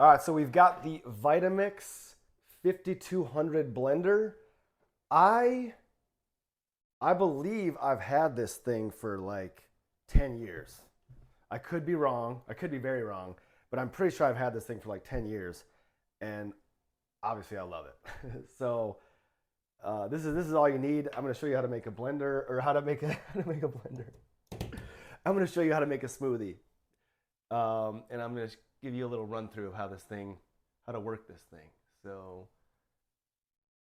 All right, so we've got the Vitamix 5200 blender. I believe I've had this thing for like 10 years. I could be wrong. I could be very wrong, but I'm pretty sure I've had this thing for like 10 years, and obviously I love it. So this is all you need. I'm going to show you how to make a blender, or how to make a blender. I'm going to show you how to make a smoothie, and I'm going to give you a little run through of how to work this thing. So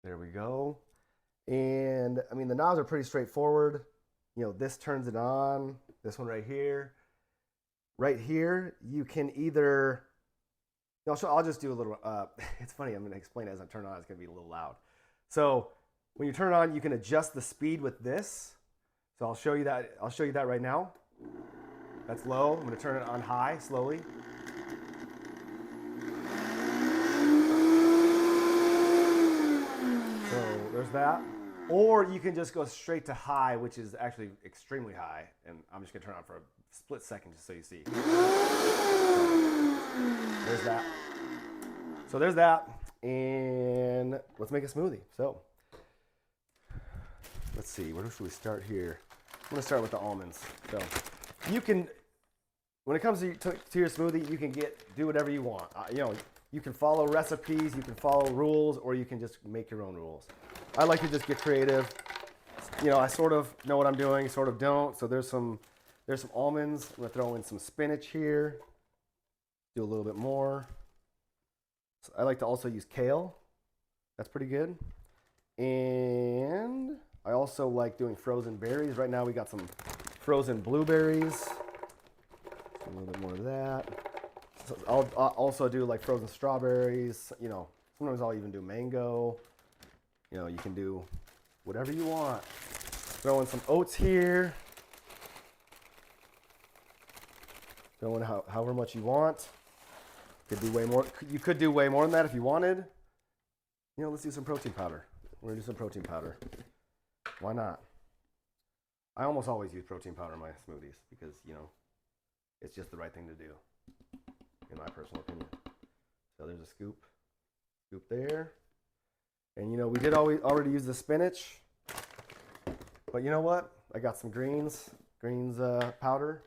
there we go. And I mean, the knobs are pretty straightforward. You know, this turns it on. This one right here. Right here, you can either. I'll just do a little. It's funny. I'm going to explain it as I turn it on. It's going to be a little loud. So when you turn it on, you can adjust the speed with this. So I'll show you that. I'll show you that right now. That's low. I'm going to turn it on high slowly. So there's that. Or you can just go straight to high, which is actually extremely high. And I'm just going to turn it on for a split second just so you see. There's that. So there's that. And let's make a smoothie. So let's see. Where should we start here? I'm going to start with the almonds. So you can, when it comes to your smoothie, you can do whatever you want. You can follow recipes, you can follow rules, or you can just make your own rules. I like to just get creative. I sort of know what I'm doing, sort of don't. So there's some almonds. I'm gonna throw in some spinach here. Do a little bit more. So I like to also use kale. That's pretty good. And I also like doing frozen berries. Right now we got some frozen blueberries. A little bit more of that. So I'll also do like frozen strawberries. Sometimes I'll even do mango. You can do whatever you want. Throw in some oats here. Throw in however much you want. Could do way more. You could do way more than that if you wanted. Let's do some protein powder. We're gonna do some protein powder. Why not? I almost always use protein powder in my smoothies because it's just the right thing to do, in my personal opinion. So there's a scoop there. And we did already use the spinach, but you know what? I got some greens powder,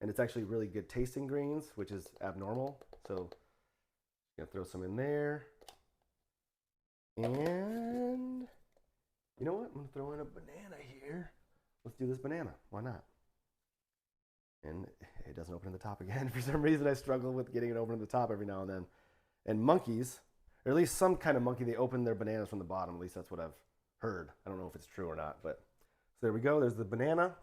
and it's actually really good tasting greens, which is abnormal. So I'm gonna throw some in there. And you know what? I'm gonna throw in a banana here. Let's do this banana. Why not? And it doesn't open in the top again. For some reason, I struggle with getting it open in the top every now and then. And monkeys, or at least some kind of monkey, they open their bananas from the bottom. At least that's what I've heard. I don't know if it's true or not. But so there we go. There's the banana.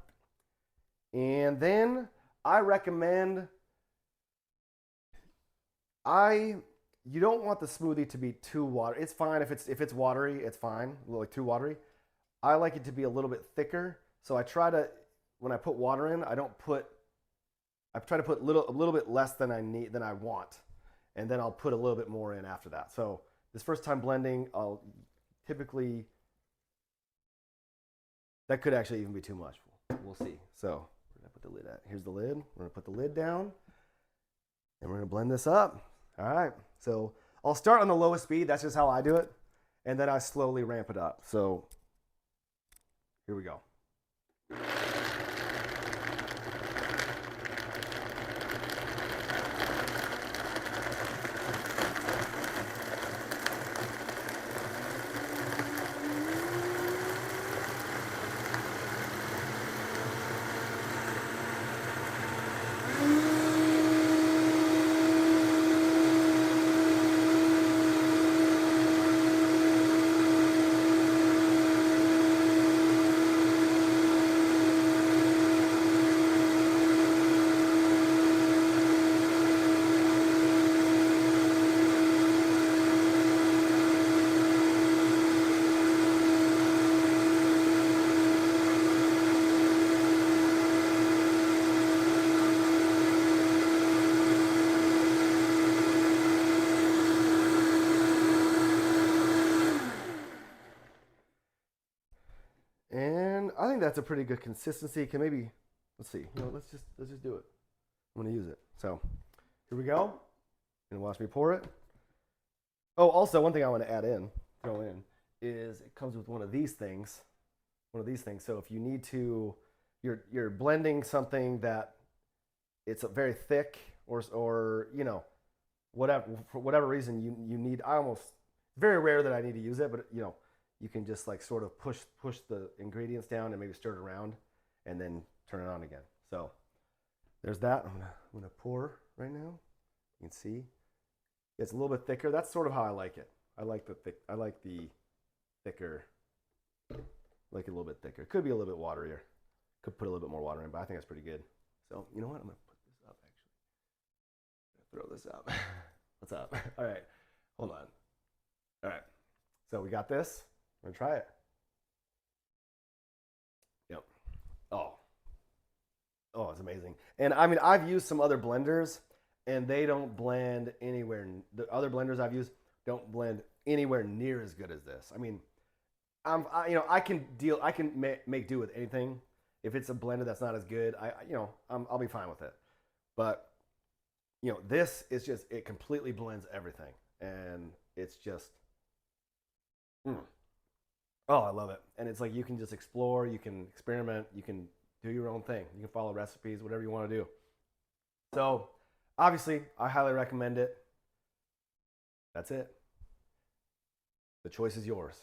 And then I recommend, you don't want the smoothie to be too watery. It's fine if it's watery. It's fine. Like too watery. I like it to be a little bit thicker. So I try to, when I put water in, I try to put a little bit less than I want, and then I'll put a little bit more in after that. So this first time blending, I'll typically, that could actually even be too much. We'll see. So we're gonna put the lid at. Here's the lid. We're gonna put the lid down, and we're gonna blend this up. All right. So I'll start on the lowest speed. That's just how I do it, and then I slowly ramp it up. So here we go. And I think that's a pretty good consistency. Can maybe, let's see, let's just do it. I'm gonna use it. So here we go. And watch me pour it. Oh, also one thing I want to throw in, is it comes with one of these things. So if you need to, you're blending something that it's very thick, or you know, whatever, for whatever reason you need. Very rare that I need to use it, but you know, you can just like sort of push the ingredients down and maybe stir it around, and then turn it on again. So there's that. I'm gonna pour right now. You can see it's a little bit thicker. That's sort of how I like it. I like the thicker. Like it a little bit thicker. Could be a little bit waterier. Could put a little bit more water in, but I think that's pretty good. So you know what? I'm gonna put this up actually. Throw this up. What's up? All right. Hold on. All right. So we got this. We're gonna try it. Yep. Oh. Oh, it's amazing. And I mean, I've used some other blenders, and they don't blend anywhere. The other blenders I've used don't blend anywhere near as good as this. I mean, I can make do with anything. If it's a blender that's not as good, I'll be fine with it. But you know, this is just, it completely blends everything, and it's just, oh, I love it. And it's like you can just explore, you can experiment, you can do your own thing, you can follow recipes, whatever you want to do. So obviously, I highly recommend it. That's it. The choice is yours.